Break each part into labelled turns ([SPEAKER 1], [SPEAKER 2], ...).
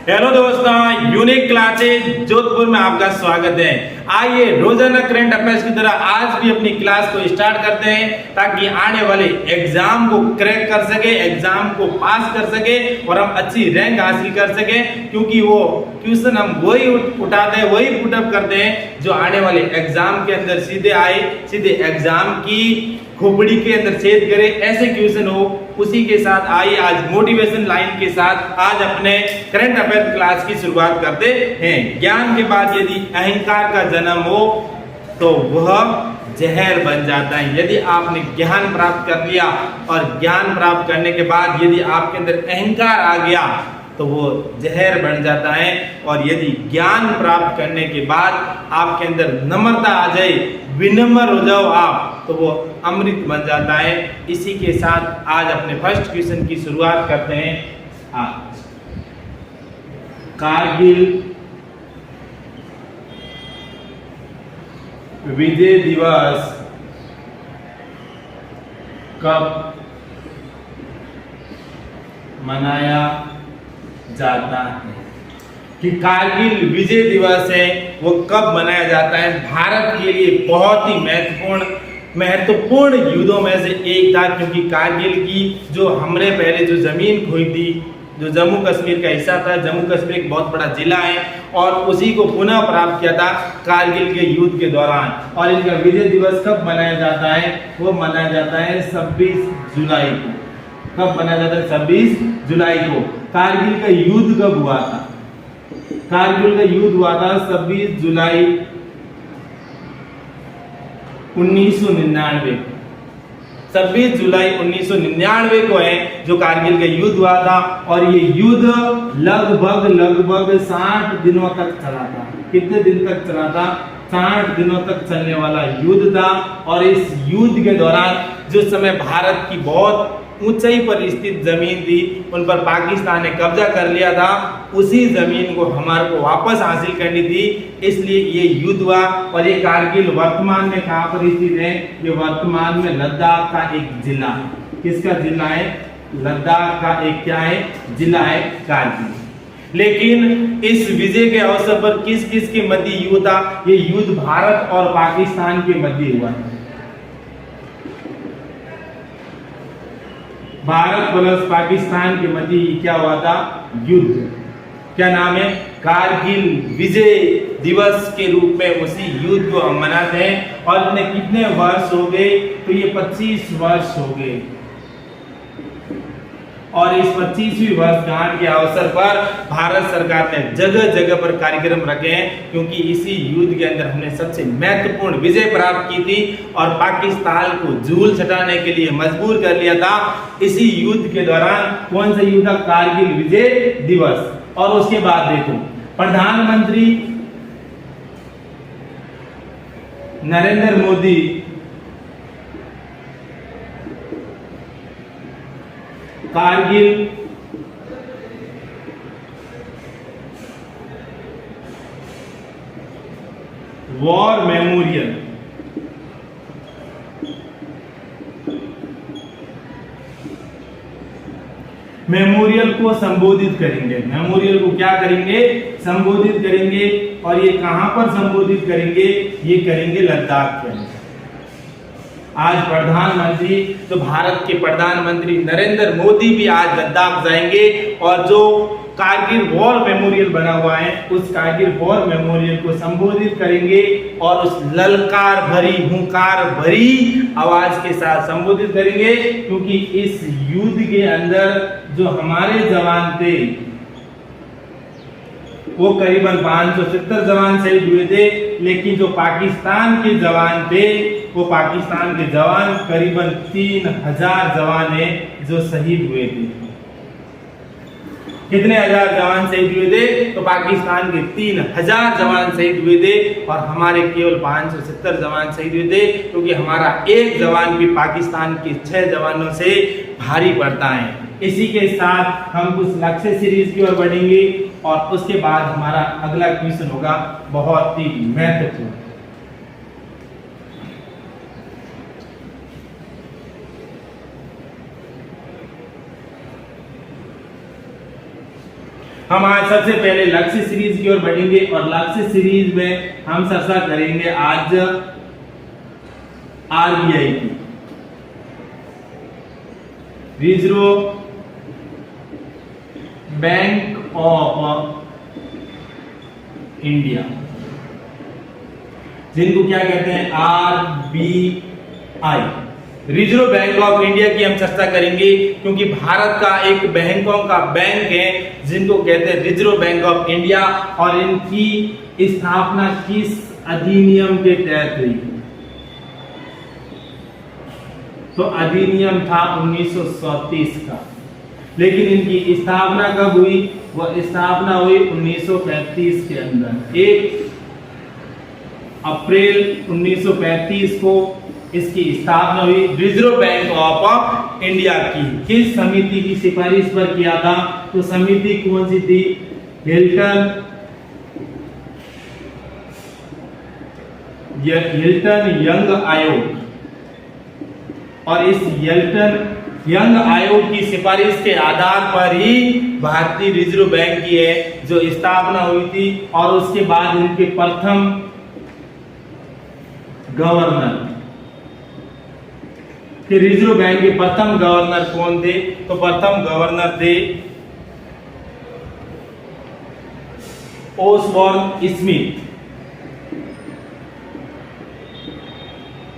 [SPEAKER 1] Hello दोस्तों, unique classes Jodhpur में आपका स्वागत है। आइए रोजाना करंट अफेयर्स की तरह आज भी अपनी क्लास को स्टार्ट करते हैं ताकि आने वाले एग्जाम को क्रैक कर सके, एग्जाम को पास कर सके और हम अच्छी रैंक हासिल कर सके, क्योंकि वो क्वेश्चन हम वही उठाते हैं, वही पुटअप करते हैं जो आने वाले एग्जाम के अंदर सीधे आए, सीधे एग्जाम की खोपड़ी के अंदर छेद करे, ऐसे क्वेश्चन हो। उसी के साथ आइए आज मोटिवेशन लाइन के साथ आज अपने करंट अफेयर क्लास की शुरुआत करते हैं। ज्ञान के बाद यदि अहंकार का जन्म हो तो वह जहर बन जाता है। यदि आपने ज्ञान प्राप्त कर लिया और ज्ञान प्राप्त करने के बाद यदि आपके अंदर अहंकार आ गया तो वो जहर बन जाता है। और यदि ज्ञान प्राप्त करने के बाद आपके अंदर नम्रता आ जाए, विनम्र हो जाओ आप, तो वो अमृत बन जाता है। इसी के साथ आज अपने फर्स्ट क्वेश्चन की शुरुआत करते हैं। आज कारगिल विजय दिवस कब मनाया जाता है? कि कारगिल विजय दिवस है वो कब मनाया जाता है? भारत के लिए बहुत ही महत्वपूर्ण युद्धों में से एक था, क्योंकि कारगिल की जो हमने पहले जो जमीन खोई थी, जो जम्मू कश्मीर का हिस्सा था, जम्मू कश्मीर एक बहुत बड़ा जिला है और उसी को पुनः प्राप्त किया था कारगिल के युद्ध के दौरान। और इनका विजय दिवस कब मनाया जाता है? वो मनाया जाता है 26 जुलाई को। कब मनाया जाता है? 26 जुलाई को। कारगिल का युद्ध कब हुआ था? कारगिल का युद्ध हुआ था 26 जुलाई 1999। 26 जुलाई 1999 को है जो कारगिल का युद्ध हुआ था। और ये युद्ध लगभग 60 दिनों तक चला था। कितने दिन तक चला था? 60 दिनों तक चलने वाला युद्ध था। और इस युद्ध के दौरान जो समय भारत की बहुत ऊंचाई पर स्थित जमीन थी, उन पर पाकिस्तान ने कब्जा कर लिया था, उसी जमीन को हमारे को वापस हासिल करनी थी, इसलिए ये युद्ध हुआ। और ये कारगिल वर्तमान में कहाँ पर स्थित है? ये वर्तमान में लद्दाख का एक जिला है। किसका जिला है? लद्दाख का एक क्या है? जिला है कारगिल। लेकिन इस विजय के अवसर पर किस किस के मध्य युद्ध था? ये युद्ध भारत और पाकिस्तान के मध्य हुआ है। भारत प्लस पाकिस्तान के मध्य क्या हुआ था? युद्ध। क्या नाम है? कारगिल विजय दिवस के रूप में उसी युद्ध को हम मनाते हैं। और इतने कितने वर्ष हो गए? तो ये 25 वर्ष हो गए। और इस 25वीं वर्षगांठ के अवसर पर भारत सरकार ने जगह जगह पर कार्यक्रम रखे हैं, क्योंकि इसी युद्ध के अंदर हमने सबसे महत्वपूर्ण विजय प्राप्त की थी और पाकिस्तान को धूल छटाने के लिए मजबूर कर लिया था। इसी युद्ध के दौरान कौन सा युद्ध था? कारगिल विजय दिवस। और उसके बाद देखो, प्रधानमंत्री नरेंद्र मोदी कारगिल वॉर मेमोरियल को संबोधित करेंगे। मेमोरियल को क्या करेंगे? संबोधित करेंगे। और ये कहां पर संबोधित करेंगे? ये करेंगे लद्दाख के अंदर। आज प्रधानमंत्री, तो भारत के प्रधानमंत्री नरेंद्र मोदी भी आज लद्दाख जाएंगे और जो कारगिल वॉर मेमोरियल बना हुआ है उस कारगिल वॉर मेमोरियल को संबोधित करेंगे और उस ललकार भरी, हुंकार भरी आवाज के साथ संबोधित करेंगे, क्योंकि इस युद्ध के अंदर जो हमारे जवान थे वो करीबन 570 जवान शहीद हुए थे, लेकिन जो पाकिस्तान के जवान थे वो पाकिस्तान के जवान करीबन 3000 जवान है जो शहीद हुए थे। कितने हजार जवान शहीद हुए थे? तो पाकिस्तान के 3000 जवान शहीद हुए थे और हमारे केवल 570 जवान शहीद हुए थे, क्योंकि हमारा एक जवान भी पाकिस्तान के 6 जवानों से भारी पड़ता है। इसी के साथ हम कुछ लक्ष्य सीरीज की ओर बढ़ेंगे और उसके बाद हमारा अगला क्वेश्चन होगा बहुत ही महत्वपूर्ण। हम आज सबसे पहले लक्ष्य सीरीज की ओर बढ़ेंगे और लक्ष्य सीरीज में हम चर्चा करेंगे आज आरबीआई की, रिजर्व बैंक ऑफ इंडिया, जिनको क्या कहते हैं RBI, reserve bank of India की हम चर्चा करेंगे क्योंकि भारत का एक बैंकों का बैंक है जिनको कहते हैं रिजर्व बैंक ऑफ इंडिया और इनकी स्थापना किस अधिनियम के तहत हुई? तो अधिनियम था 1937 का, लेकिन इनकी स्थापना कब हुई? वह स्थापना हुई 1935 के अंदर। 1 अप्रैल 1935 को इसकी स्थापना हुई। रिजर्व बैंक ऑफ इंडिया की किस समिति की सिफारिश पर किया था? तो समिति कौन सी थी? हिल्टन यंग आयोग, और इस हिल्टन यंग आयोग की सिफारिश के आधार पर ही भारतीय रिजर्व बैंक की है जो स्थापना हुई थी। और उसके बाद इनके प्रथम गवर्नर, कि रिजर्व बैंक के प्रथम गवर्नर कौन थे? तो प्रथम गवर्नर थे ओसबॉर्न स्मिथ।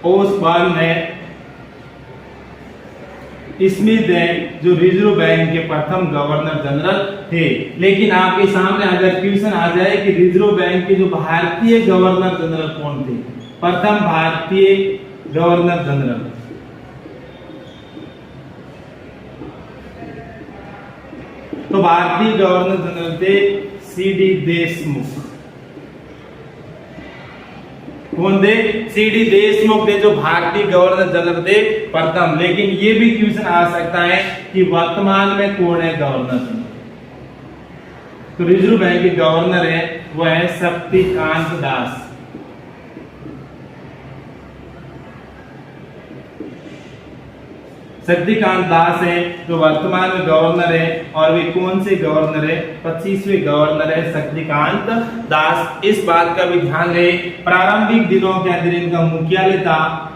[SPEAKER 1] ओसबॉर्न स्मिथ है जो रिजर्व बैंक के प्रथम गवर्नर जनरल थे। लेकिन आपके सामने अगर क्वेश्चन आ जाए कि रिजर्व बैंक के जो भारतीय गवर्नर जनरल कौन थे? प्रथम भारतीय गवर्नर जनरल तो भारतीय गवर्नर जनरल थे सीडी देशमुख। कौन थे? सीडी देशमुख थे जो भारतीय गवर्नर जनरल थे प्रथम। लेकिन ये भी क्वेश्चन आ सकता है कि वर्तमान में कौन है गवर्नर? तो रिजर्व बैंक के गवर्नर है वो है शक्तिकांत दास। शक्तिकांत दास है जो वर्तमान में गवर्नर है। और वे कौन से गवर्नर है? 25वें गवर्नर है शक्तिकांत दास। इस बात का भी ध्यान रहे, प्रारंभिक दिनों के अंदर इनका मुख्यालय था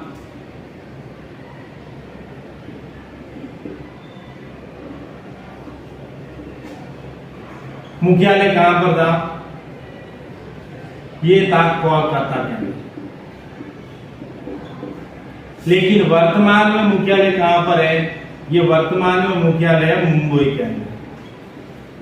[SPEAKER 1] कहां पर था? ये था कोलकाता के अंदर। लेकिन वर्तमान में मुख्यालय कहां पर है? ये वर्तमान में मुख्यालय है मुंबई के अंदर।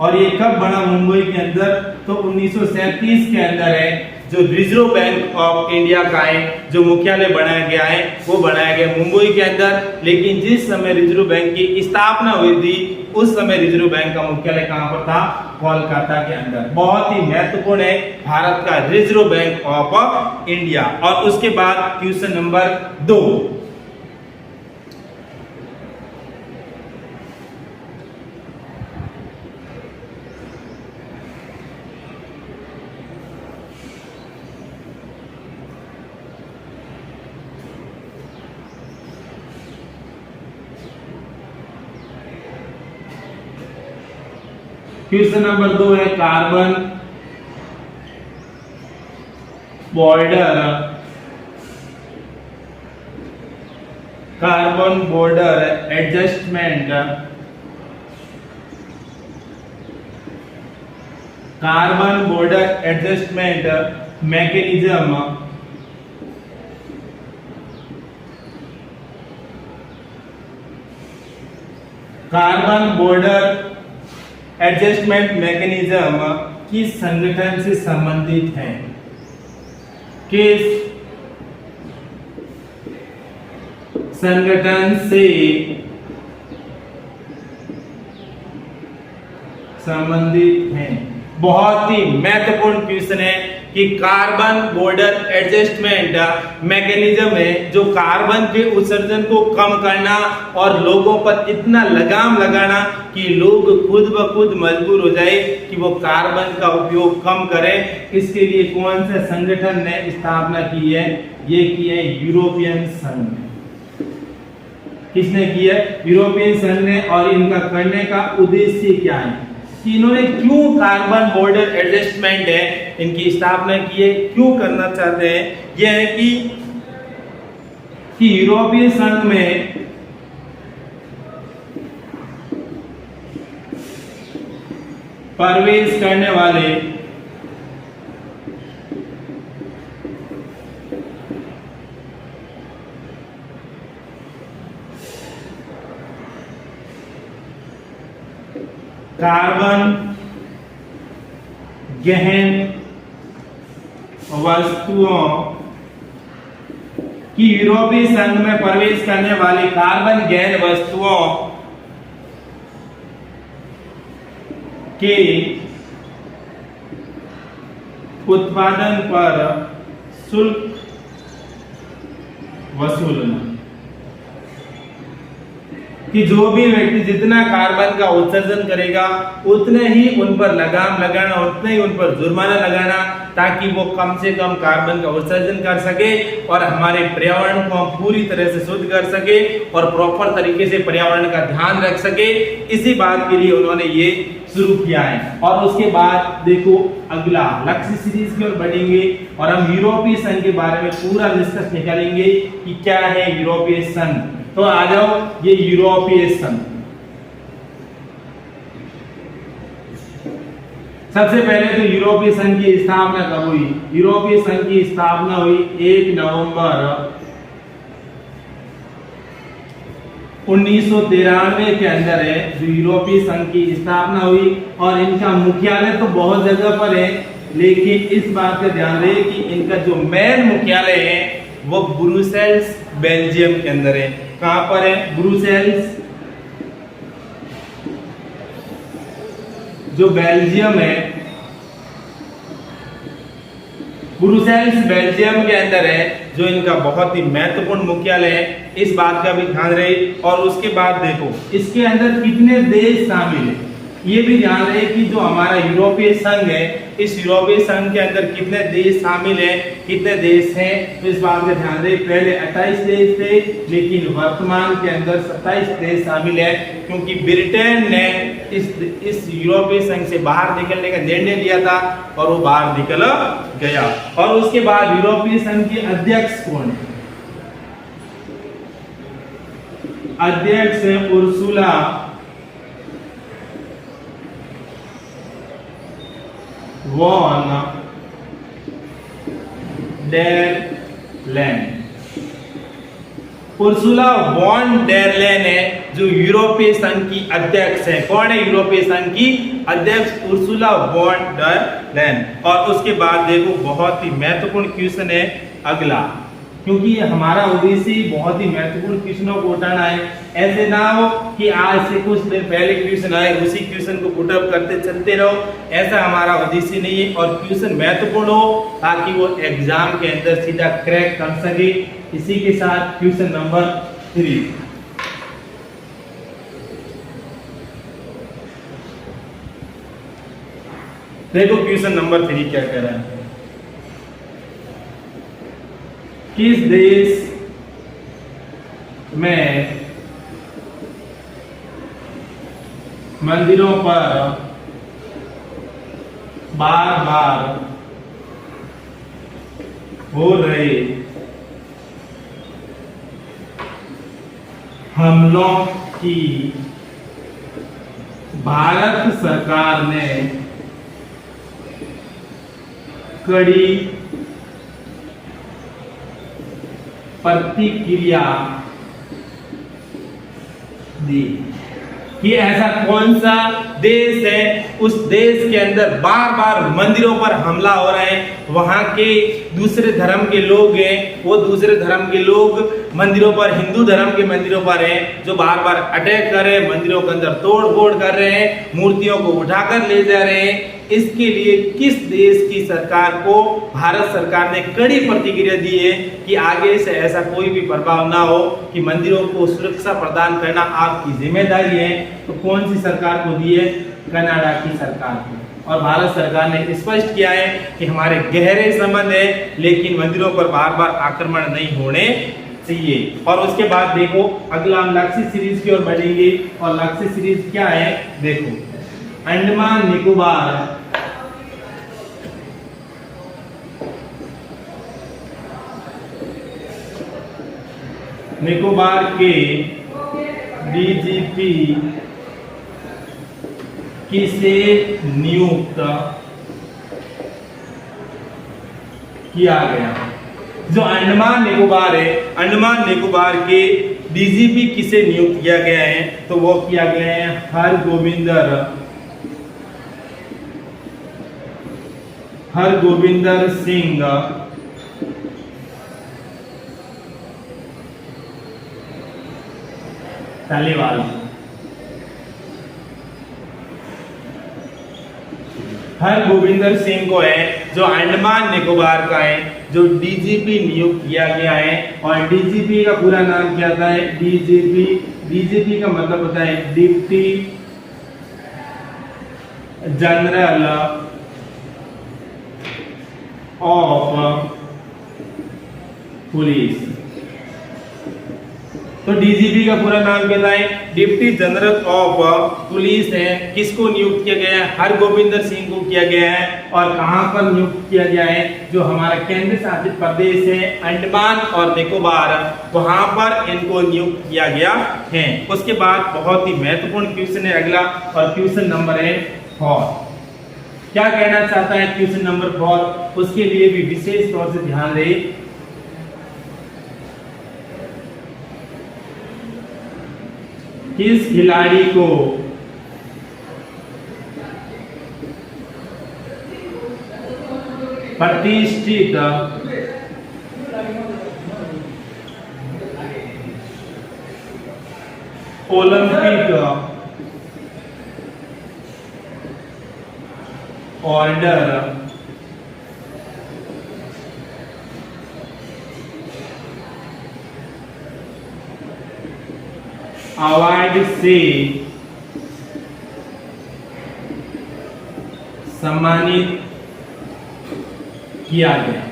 [SPEAKER 1] और ये कब बना मुंबई के अंदर? तो 1937 के अंदर है जो रिजर्व बैंक ऑफ इंडिया का है जो मुख्यालय बनाया गया है वो बनाया गया मुंबई के अंदर। लेकिन जिस समय रिजर्व बैंक की स्थापना हुई थी उस समय रिजर्व बैंक का मुख्यालय कहां पर था? कोलकाता के अंदर। बहुत ही महत्वपूर्ण है भारत का रिजर्व बैंक ऑफ इंडिया। और उसके बाद क्वेश्चन नंबर 2, क्वेश्चन नंबर 2 है carbon border adjustment, carbon border adjustment mechanism carbon border adjustment mechanism किस संगठन से संबंधित है? किस संगठन से संबंधित है? बहुत ही महत्वपूर्ण क्वेश्चन है कि कार्बन बॉर्डर एडजस्टमेंट मैकेनिज्म है जो कार्बन के उत्सर्जन को कम करना और लोगों पर इतना लगाम लगाना कि लोग खुद ब खुद मजबूर हो जाए कि वो कार्बन का उपयोग कम करें। इसके लिए कौन से संगठन ने स्थापना की है? ये की है यूरोपियन संघ। किसने की है? यूरोपियन संघ ने। और इनका करने का उद्देश्य क्या है? कि इन्होंने क्यों कार्बन बॉर्डर एडजस्टमेंट है इनकी स्थापना की है, क्यों करना चाहते हैं। यह है कि यूरोपीय संघ में प्रवेश करने वाले कार्बन गहन वस्तुओं की यूरोपीय संघ में प्रवेश करने वाली कार्बन गहन वस्तुओं के उत्पादन पर शुल्क वसूलना, कि जो भी व्यक्ति जितना कार्बन का उत्सर्जन करेगा उतने ही उन पर लगाम लगाना, उतने ही उन पर जुर्माना लगाना, ताकि वो कम से कम कार्बन का उत्सर्जन कर सके और हमारे पर्यावरण को हम पूरी तरह से शुद्ध कर सके और प्रॉपर तरीके से पर्यावरण का ध्यान रख सके। इसी बात के लिए उन्होंने ये शुरू किया है। और उसके बाद देखो अगला लक्ष्य सीरीज की ओर बढ़ेंगे और हम यूरोपीय संघ के बारे में पूरा डिस्कस निकालेंगे कि क्या है यूरोपीय संघ। तो आ जाओ, ये यूरोपीय संघ सबसे पहले तो यूरोपीय संघ की स्थापना कब हुई? यूरोपीय संघ की स्थापना हुई 1 नवंबर 1993 के अंदर है जो यूरोपीय संघ की स्थापना हुई। और इनका मुख्यालय तो बहुत जगह पर है, लेकिन इस बात का ध्यान रहे कि इनका जो मेन मुख्यालय है वो ब्रुसेल्स बेल्जियम के अंदर है। कहां पर है? ब्रुसेल्स जो बेल्जियम है, ब्रुसेल्स बेल्जियम के अंदर है जो इनका बहुत ही महत्वपूर्ण मुख्यालय है। इस बात का भी ध्यान रहे। और उसके बाद देखो इसके अंदर कितने देश शामिल है, ये भी ध्यान रहे कि जो हमारा यूरोपीय संघ है, इस यूरोपीय संघ के अंदर कितने देश शामिल हैं, कितने देश हैं, तो इस बात का ध्यान रहे। पहले 28 देश थे, लेकिन वर्तमान के अंदर 27 देश शामिल है, क्योंकि ब्रिटेन ने इस यूरोपीय संघ से बाहर निकलने का निर्णय लिया था और वो बाहर निकल गया। और उसके बाद यूरोपीय संघ के अध्यक्ष कौन है? अध्यक्ष है Ursula von der Leyen. Ursula von der Leyen है जो यूरोपीय संघ की अध्यक्ष है। कौन है यूरोपीय संघ की अध्यक्ष? Ursula von der Leyen. और उसके बाद देखो बहुत ही महत्वपूर्ण क्वेश्चन है अगला, क्योंकि हमारा उद्देश्य बहुत ही महत्वपूर्ण क्वेश्चनों को उठाना है। ऐसे ना हो कि आज से कुछ दिन पहले क्वेश्चन आए उसी क्वेश्चन को पुट अप करते चलते रहो, ऐसा हमारा उद्देश्य नहीं है। और क्वेश्चन महत्वपूर्ण हो ताकि वो एग्जाम के अंदर सीधा क्रैक कर सके। इसी के साथ क्वेश्चन नंबर 3, देखो क्वेश्चन नंबर 3 क्या कह रहा है। किस देश में मंदिरों पर बार बार हो रहे हमलों की भारत सरकार ने कड़ी प्रतिक्रिया दी? कि ऐसा कौन सा देश है उस देश के अंदर बार बार मंदिरों पर हमला हो रहा है, वहां के दूसरे धर्म के लोग हैं, वो दूसरे धर्म के लोग मंदिरों पर, हिंदू धर्म के मंदिरों पर हैं, जो बार बार अटैक कर रहे हैं, मंदिरों के अंदर तोड़ फोड़ कर रहे हैं, मूर्तियों को उठाकर ले जा रहे हैं। इसके लिए किस देश की सरकार को भारत सरकार ने कड़ी प्रतिक्रिया दी है कि आगे से ऐसा कोई भी प्रभाव ना हो, कि मंदिरों को सुरक्षा प्रदान करना आपकी जिम्मेदारी है। तो कौन सी सरकार को दी है? कनाडा की सरकार को। और भारत सरकार ने स्पष्ट किया है कि हमारे गहरे संबंध है, लेकिन मंदिरों पर बार बार आक्रमण नहीं होने चाहिए। और उसके बाद देखो अगला हम लक्ष्य सीरीज की ओर बढ़ेंगे। और लक्ष्य सीरीज क्या है देखो, अंडमान निकोबार के डीजीपी किसे नियुक्त किया गया? जो अंडमान निकोबार है, अंडमान निकोबार के डीजीपी किसे नियुक्त किया गया है? तो वो किया गया है हरगोविंदर सिंह तालीवाल। हरगोविंदर सिंह को है जो अंडमान निकोबार का है, जो डीजीपी नियुक्त किया गया है। और डीजीपी का पूरा नाम क्या होता है? डीजीपी का मतलब होता है डिप्टी जनरल ऑफ पुलिस। तो डीजीपी का पूरा नाम क्या है? डिप्टी जनरल ऑफ पुलिस है। किसको नियुक्त किया गया है? हरगोविंदर सिंह को किया गया है। और कहां पर नियुक्त किया गया है? जो हमारा केंद्र शासित प्रदेश है अंडमान और निकोबार, वहां पर इनको नियुक्त किया गया है। उसके बाद बहुत ही महत्वपूर्ण क्वेश्चन है अगला, और क्वेश्चन नंबर है 4। क्या कहना चाहता है क्वेश्चन नंबर 4? उसके लिए भी विशेष तौर से ध्यान दें। किस खिलाड़ी को प्रतिष्ठित ओलंपिक ऑर्डर अवार्ड से सम्मानित किया गया?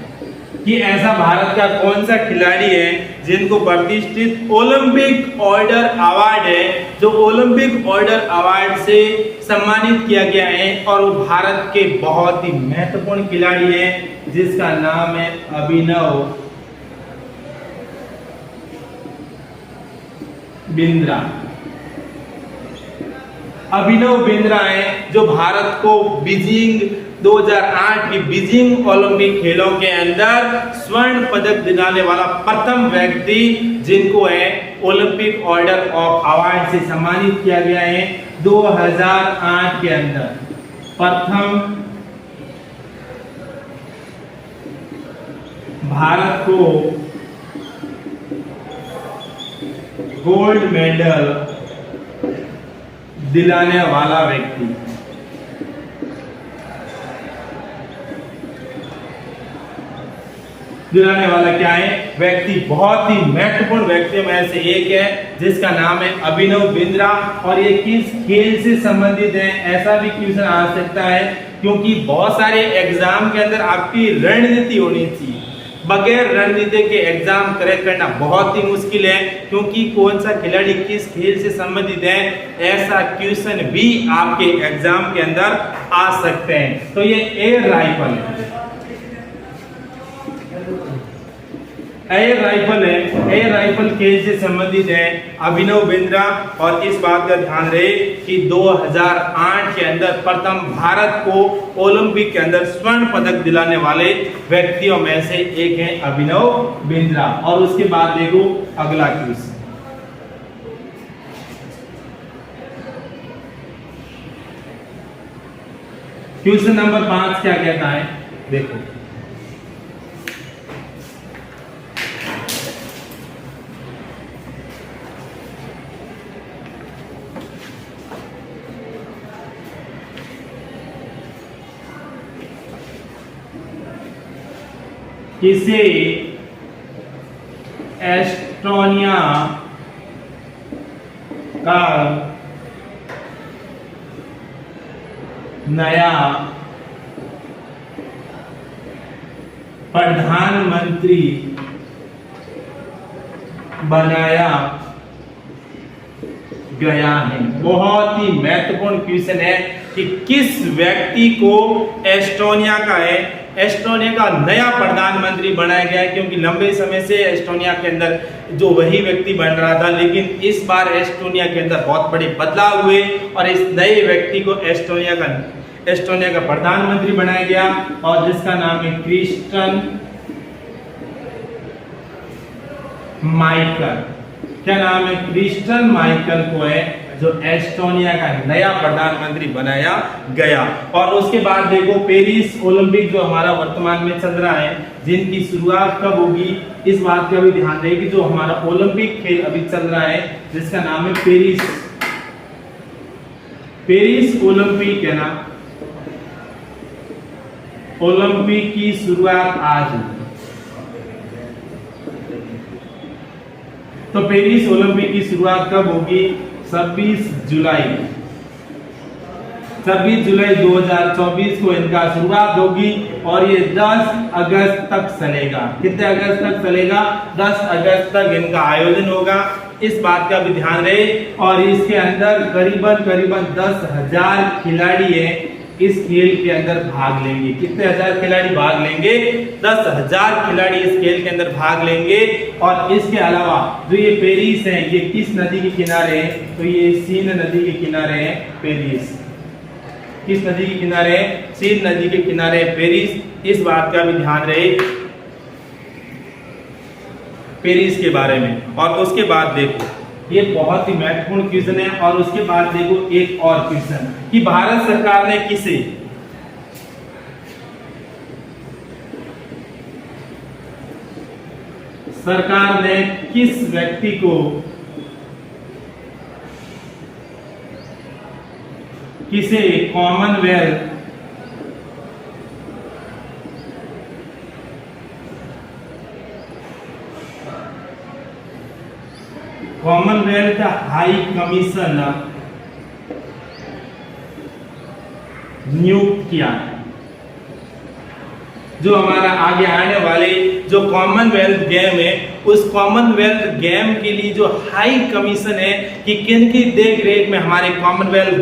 [SPEAKER 1] कि ऐसा भारत का कौन सा खिलाड़ी है जिनको प्रतिष्ठित ओलंपिक ऑर्डर अवार्ड है, जो ओलंपिक ऑर्डर अवार्ड से सम्मानित किया गया है, और वो भारत के बहुत ही महत्वपूर्ण खिलाड़ी है जिसका नाम है अभिनव बिंद्रा। अभिनव बिंद्रा है जो भारत को बीजिंग 2008 की बीजिंग ओलंपिक खेलों के अंदर स्वर्ण पदक दिलाने वाला प्रथम व्यक्ति, जिनको है ओलंपिक ऑर्डर ऑफ अवार्ड से सम्मानित किया गया है 2008 के अंदर। प्रथम भारत को गोल्ड मेडल दिलाने वाला व्यक्ति। दिलाने वाला क्या है? व्यक्ति बहुत ही महत्वपूर्ण व्यक्तियों में से एक है जिसका नाम है अभिनव बिंद्रा। और ये किस खेल से संबंधित है? ऐसा भी क्वेश्चन आ सकता है, क्योंकि बहुत सारे एग्जाम के अंदर आपकी रणनीति होनी चाहिए। बगैर रणनीति के एग्जाम क्रैक करना बहुत ही मुश्किल है, क्योंकि कौन सा खिलाड़ी किस खेल से संबंधित है, ऐसा क्वेश्चन भी आपके एग्जाम के अंदर आ सकते हैं। तो ये एयर राइफल है, एयर राइफल है, एयर राइफल खेल से संबंधित है अभिनव बिंद्रा। और इस बात का ध्यान रहे कि 2008 के अंदर प्रथम भारत को ओलंपिक के अंदर स्वर्ण पदक दिलाने वाले व्यक्तियों में से एक है अभिनव बिंद्रा। और उसके बाद देखो अगला क्वेश्चन, क्वेश्चन नंबर 5 क्या कहता है? देखो, किसे एस्टोनिया का नया प्रधानमंत्री बनाया गया है? बहुत ही महत्वपूर्ण क्वेश्चन है कि कि किस व्यक्ति को एस्टोनिया का नया प्रधानमंत्री बनाया गया है, क्योंकि लंबे समय से एस्टोनिया के अंदर जो वही व्यक्ति बन रहा था, लेकिन इस बार एस्टोनिया के अंदर बहुत बड़े बदलाव हुए और इस नए व्यक्ति को एस्टोनिया का प्रधानमंत्री बनाया गया और जिसका नाम है क्रिस्टियन माइकल। क्या नाम है? क्रिस्टियन माइकल को है जो एस्टोनिया का नया प्रधानमंत्री बनाया गया। और उसके बाद देखो पेरिस ओलंपिक जो हमारा वर्तमान में चल रहा है, जिनकी शुरुआत कब होगी इस बात का भी ध्यान रहे कि जो हमारा ओलंपिक खेल अभी चल रहा है जिसका नाम है पेरिस ओलंपिक है ना, ओलंपिक की शुरुआत आज हुई। तो पेरिस ओलंपिक की शुरुआत कब होगी? 26 जुलाई 2024 को इनका शुरुआत होगी और ये 10 अगस्त तक चलेगा। कितने अगस्त तक चलेगा? 10 अगस्त तक इनका आयोजन होगा, इस बात का भी ध्यान रहे। और इसके अंदर करीबन 10,000 खिलाड़ी हैं इस खेल के अंदर भाग लेंगे। कितने हजार खिलाड़ी भाग लेंगे? 10,000 खिलाड़ी इस खेल के अंदर भाग लेंगे। और इसके अलावा जो ये पेरिस है, ये किस नदी के किनारे है? तो ये सीन नदी के किनारे है पेरिस। किस नदी के किनारे है? सीन नदी के किनारे पेरिस। इस बात का भी ध्यान रहे पेरिस के बारे में। और उसके बाद देखो ये बहुत ही महत्वपूर्ण क्वेश्चन है। और उसके बाद देखो एक और क्वेश्चन कि भारत सरकार ने किस व्यक्ति को किसे कॉमनवेल्थ हाई कमीशन नियुक्त किया है। जो हमारा आगे आने वाले जो कॉमनवेल्थ गेम है, उस कॉमनवेल्थ गेम के लिए जो हाई कमीशन है कि किन की देख रेख में हमारे कॉमनवेल्थ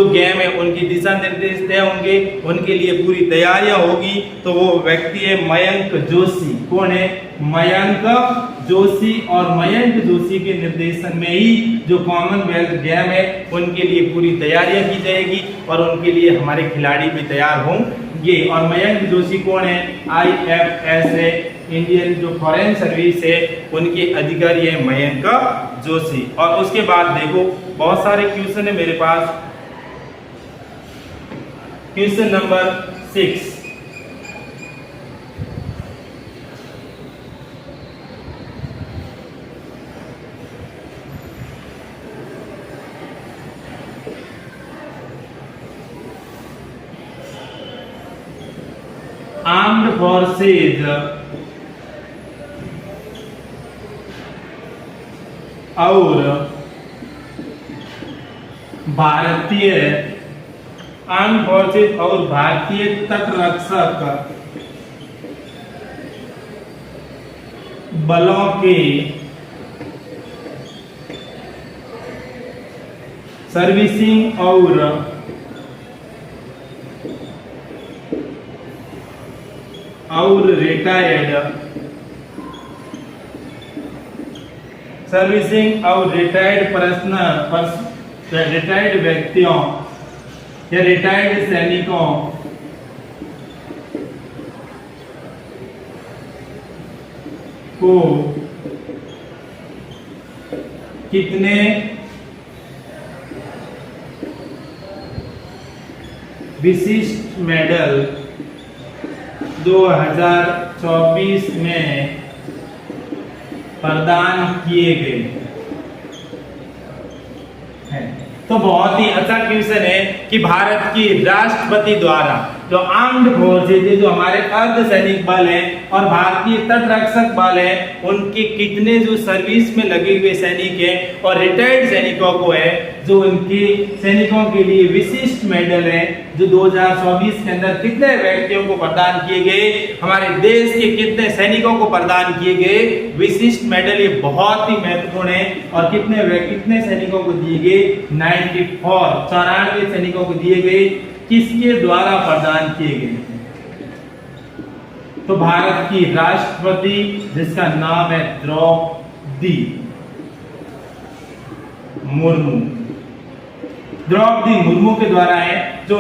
[SPEAKER 1] गेम है उनकी दिशा निर्देश तय होंगे, उनके लिए पूरी तैयारियां होगी। तो वो व्यक्ति है मयंक जोशी। कौन है? मयंक जोशी। और मयंक जोशी के निर्देशन में ही जो कॉमनवेल्थ गेम है उनके लिए पूरी तैयारियां की जाएगी और उनके लिए हमारे खिलाड़ी भी तैयार होंगे। और मयंक जोशी कौन है? IFS है, इंडियन जो फॉरेन सर्विस है उनके अधिकारी है मयंक जोशी। और उसके बाद देखो बहुत सारे क्वेश्चन है मेरे पास। क्वेश्चन नंबर 6, आर्म्ड फोर्सेज और भारतीय आर्म्ड फोर्सेज और भारतीय तटरक्षक बलों के सर्विसिंग और रिटायर्ड व्यक्तियों या रिटायर्ड सैनिकों को कितने विशिष्ट मेडल 2024 में प्रदान किए गए हैं। तो बहुत ही अच्छा क्वेश्चन है कि भारत की राष्ट्रपति द्वारा जो आर्म्ड फोर्सेज जो हमारे अर्धसैनिक बल है और भारतीय तटरक्षक बल है उनके कितने जो सर्विस में लगे हुए सैनिक हैं और रिटायर्ड सैनिकों को है जो उनके सैनिकों के लिए विशिष्ट मेडल है जो 2024 के अंदर कितने व्यक्तियों को प्रदान किए गए, हमारे देश के कितने सैनिकों को प्रदान किए गए विशिष्ट मेडल, ये बहुत ही महत्वपूर्ण है। और कितने सैनिकों को दिए गए, 94 सैनिकों को दिए गए। किसके द्वारा प्रदान किए गए, तो भारत की राष्ट्रपति जिसका नाम है द्रौपदी मुर्मू, द्रौपदी मुर्मू के द्वारा है, जो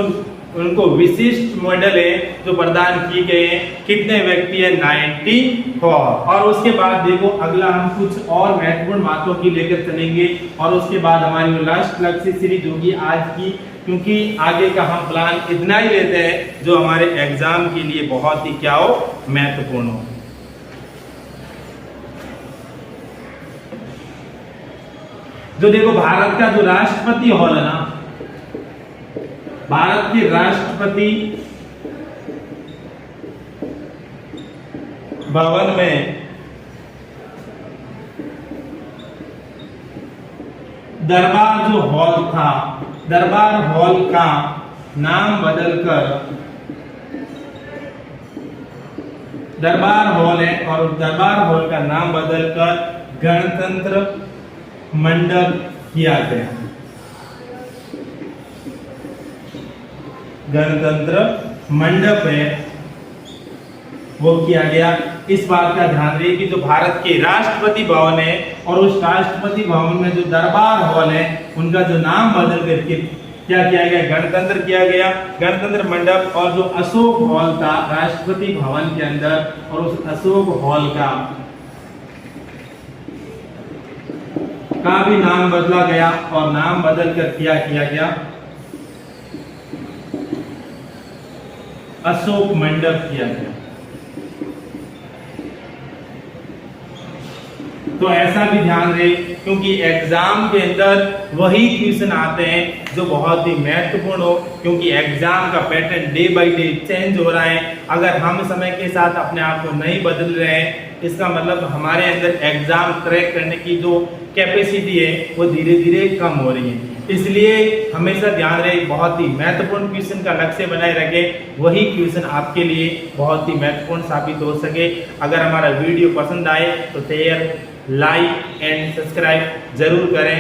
[SPEAKER 1] उनको विशिष्ट मेडल है जो प्रदान किए गए हैं। कितने व्यक्ति है, 94। और उसके बाद देखो अगला हम कुछ और महत्वपूर्ण बातों की लेकर चलेंगे और उसके बाद हमारी लास्ट लक्ष्य सीरीज होगी आज की, क्योंकि आगे का हम प्लान इतना ही लेते हैं जो हमारे एग्जाम के लिए बहुत ही क्या हो, महत्वपूर्ण हो। जो देखो भारत का जो राष्ट्रपति हॉल है ना, भारत के राष्ट्रपति भवन में दरबार जो हॉल था, दरबार हॉल का नाम बदलकर दरबार हॉल है, और दरबार हॉल का नाम बदलकर गणतंत्र मंडप किया गया। गणतंत्र मंडप है वो किया गया। इस बात का ध्यान रखिए कि जो भारत के राष्ट्रपति भवन है और उस राष्ट्रपति भवन में जो दरबार हॉल है उनका जो नाम बदल करके क्या किया गया, गणतंत्र किया गया, गणतंत्र मंडप। और जो अशोक हॉल था राष्ट्रपति भवन के अंदर, और उस अशोक हॉल का भी नाम बदला गया और नाम बदल कर किया गया अशोक मंडप किया गया। तो ऐसा भी ध्यान रहे, क्योंकि एग्जाम के अंदर वही क्वेश्चन आते हैं जो बहुत ही महत्वपूर्ण हो, क्योंकि एग्जाम का pattern day by day change हो रहा है। अगर हम समय के साथ अपने आप को नहीं बदल रहे हैं, इसका मतलब हमारे अंदर एग्जाम क्रैक करने की जो कैपेसिटी है वो धीरे धीरे कम हो रही है। इसलिए हमेशा ध्यान रहे, बहुत ही महत्वपूर्ण क्वेश्चन का लक्ष्य बनाए रखें, वही क्वेश्चन आपके लिए बहुत ही महत्वपूर्ण साबित हो सके। अगर हमारा वीडियो पसंद आए तो शेयर, लाइक एंड सब्सक्राइब जरूर करें।